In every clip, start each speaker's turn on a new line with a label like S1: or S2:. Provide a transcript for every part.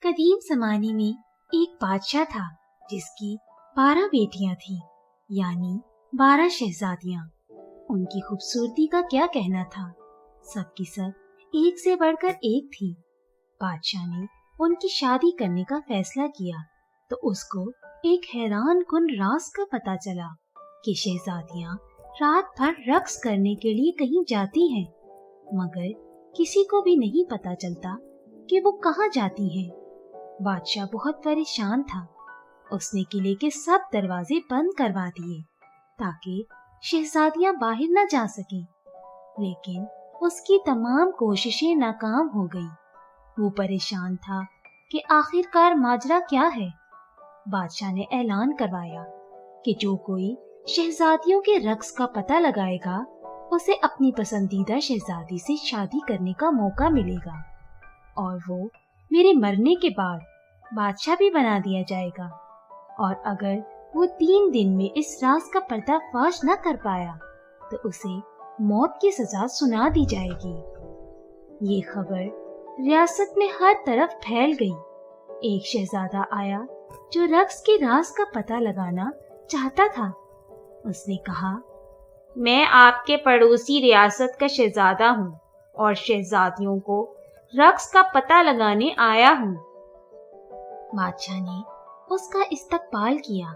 S1: कदीम जमाने में एक बादशाह था जिसकी 12 बेटियां थीं, यानी 12 शहजादियां। उनकी खूबसूरती का क्या कहना था, सबकी सब एक से बढ़कर एक थी। बादशाह ने उनकी शादी करने का फैसला किया तो उसको एक हैरान कुन राज का पता चला कि शहजादियां रात भर रक्स करने के लिए कहीं जाती हैं, मगर किसी को भी नहीं पता चलता कि वो कहाँ जाती हैं। बादशाह बहुत परेशान था। उसने किले के सब दरवाजे बंद करवा दिए ताकि शहजादियां बाहर न जा सकें, लेकिन उसकी तमाम कोशिशें नाकाम हो गईं। वो परेशान था कि आखिरकार माजरा क्या है। बादशाह ने ऐलान करवाया कि जो कोई शहजादियों के रक्स का पता लगाएगा उसे अपनी पसंदीदा शहजादी से शादी करने का मौका मिलेगा और वो मेरे मरने के बाद बादशाह भी बना दिया जाएगा, और अगर वो 3 दिन में इस राज का पर्दाफाश न कर पाया तो उसे मौत की सजा सुना दी जाएगी। ये खबर रियासत में हर तरफ फैल गई। एक शहजादा आया जो रक्स के राज का पता लगाना चाहता था। उसने कहा,
S2: मैं आपके पड़ोसी रियासत का शहजादा हूँ और शहजादियों को रक्स का पता लगाने आया हूँ।
S1: बादशाह ने उसका इस्तकबाल किया।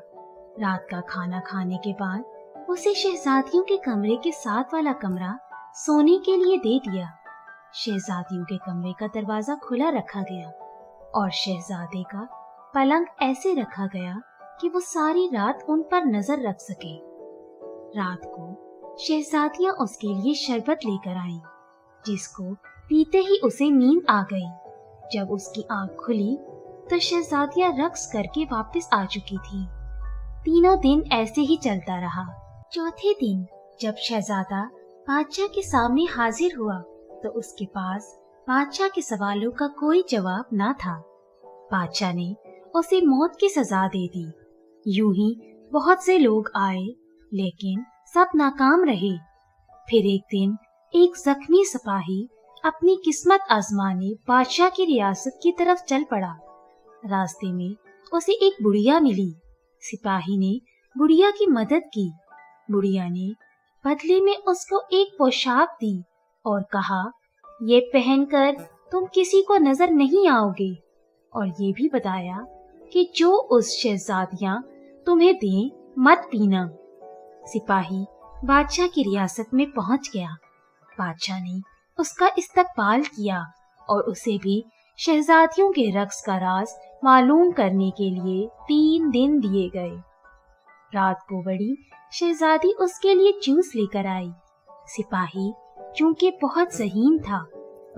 S1: रात का खाना खाने के बाद उसे शहजादियों के कमरे के साथ वाला कमरा सोने के लिए दे दिया। शहजादियों के कमरे का दरवाजा खुला रखा गया और शहजादे का पलंग ऐसे रखा गया कि वो सारी रात उन पर नजर रख सके। रात को शहजादियां उसके लिए शरबत लेकर आईं, जिसको पीते ही उसे नींद आ गई। जब उसकी आंख खुली तो शहजादियां रक्स करके वापस आ चुकी थी। तीनों दिन ऐसे ही चलता रहा। चौथे दिन जब शहजादा बादशाह के सामने हाजिर हुआ तो उसके पास बादशाह के सवालों का कोई जवाब ना था। बादशाह ने उसे मौत की सजा दे दी। यूं ही बहुत से लोग आए, लेकिन सब नाकाम रहे। फिर एक दिन एक जख्मी सिपाही अपनी किस्मत आजमाने बादशाह की रियासत की तरफ चल पड़ा। रास्ते में उसे एक बुढ़िया मिली। सिपाही ने बुढ़िया की मदद की। बुढ़िया ने बदले में उसको एक पोशाक दी और कहा, ये पहनकर तुम किसी को नजर नहीं आओगे, और ये भी बताया कि जो उस शहजादियां तुम्हें दें मत पीना। सिपाही बादशाह की रियासत में पहुंच गया। बादशाह ने उसका इस्तकबाल किया और उसे भी शहजादियों के रक्स का राज मालूम करने के लिए 3 दिन दिए गए। रात को बड़ी शहजादी उसके लिए जूस लेकर आई। सिपाही चूंकि बहुत ज़हीन था,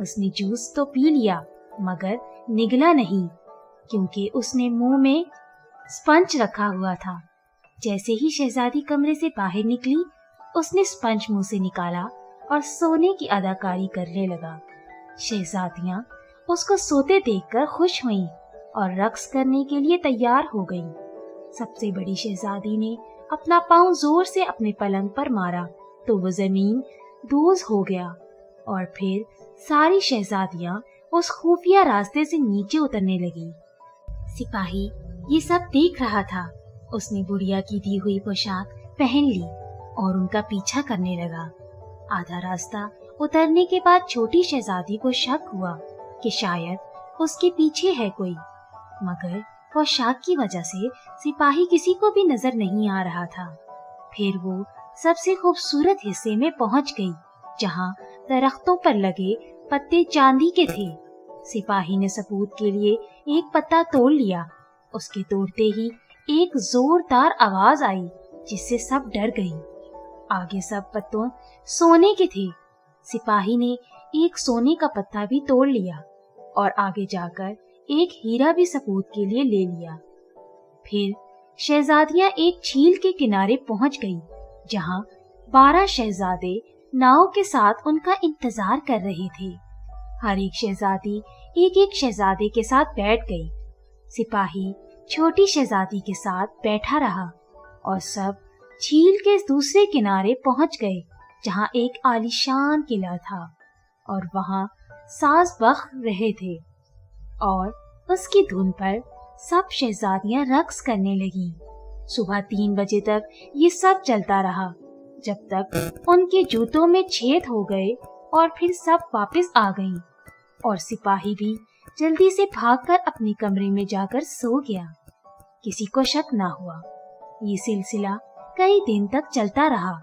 S1: उसने जूस तो पी लिया मगर निगला नहीं, क्योंकि उसने मुंह में स्पंज रखा हुआ था। जैसे ही शहजादी कमरे से बाहर निकली, उसने स्पंज मुंह से निकाला और सोने की अदाकारी करने लगा। शहजादियां उसको सोते देखकर खुश हुईं और रक्स करने के लिए तैयार हो गईं। सबसे बड़ी शहजादी ने अपना पांव जोर से अपने पलंग पर मारा तो वो जमीन दूज हो गया, और फिर सारी शहजादियां उस खुफिया रास्ते से नीचे उतरने लगी। सिपाही ये सब देख रहा था। उसने बुढ़िया की दी हुई पोशाक पहन ली और उनका पीछा करने लगा। आधा रास्ता उतरने के बाद छोटी शहजादी को शक हुआ कि शायद उसके पीछे है कोई, मगर पोशाक की वजह से सिपाही किसी को भी नजर नहीं आ रहा था। फिर वो सबसे खूबसूरत हिस्से में पहुंच गई, जहां दरख्तों पर लगे पत्ते चांदी के थे। सिपाही ने सबूत के लिए एक पत्ता तोड़ लिया। उसके तोड़ते ही एक जोरदार आवाज आई, जिससे सब डर गईं। आगे सब पत्तों सोने के थे। सिपाही ने एक सोने का पत्ता भी तोड़ लिया और आगे जाकर एक हीरा भी सबूत के लिए ले लिया। फिर शहजादियां एक झील के किनारे पहुंच गईं, जहां 12 शहजादे नाव के साथ उनका इंतजार कर रहे थे। हर एक शहजादी एक एक शहजादे के साथ बैठ गई। सिपाही छोटी शहजादी के साथ बैठा रहा और सब झील के दूसरे किनारे पहुंच गए, जहां एक आलीशान किला था और वहां सास बख रहे थे। और उसकी धुन पर सब शहजादियां रक्स करने लगीं। सुबह 3 बजे तक ये सब चलता रहा, जब तक उनके जूतों में छेद हो गए और फिर सब वापस आ गईं और सिपाही भी जल्दी से भागकर अपने कमरे में जाकर सो गया। किसी को शक ना हुआ। ये सिलसिला कई दिन तक चलता रहा।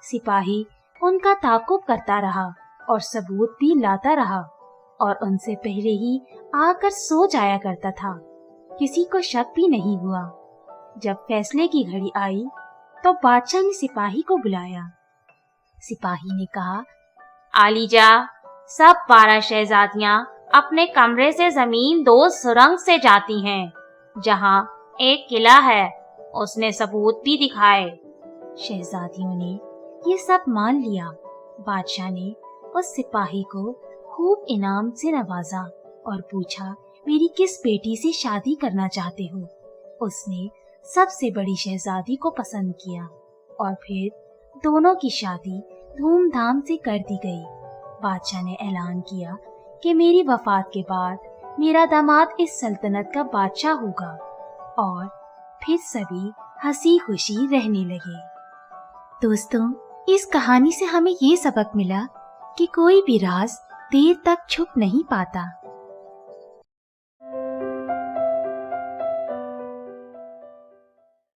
S1: सिपाही उनका ताक़ुब करता रहा और सबूत भी लाता रहा और उनसे पहले ही आकर सो जाया करता था। किसी को शक भी नहीं हुआ। जब फैसले की घड़ी आई तो बादशाह ने सिपाही को बुलाया। सिपाही ने कहा,
S2: आलीजा, सब 12 शहजादियां अपने कमरे से जमीन 2 सुरंग से जाती हैं, जहां एक किला है। उसने सबूत भी दिखाए।
S1: शहजादियों ने ये सब मान लिया। बादशाह ने उस सिपाही को खूब इनाम से नवाजा और पूछा, मेरी किस बेटी से शादी करना चाहते हो? उसने सबसे बड़ी शहजादी को पसंद किया और फिर दोनों की शादी धूमधाम से कर दी गई। बादशाह ने ऐलान किया कि मेरी वफात के बाद मेरा दामाद इस सल्तनत का बादशाह होगा और फिर सभी हंसी खुशी रहने लगे। दोस्तों, इस कहानी से हमें ये सबक मिला कि कोई भी राज देर तक छुप नहीं पाता।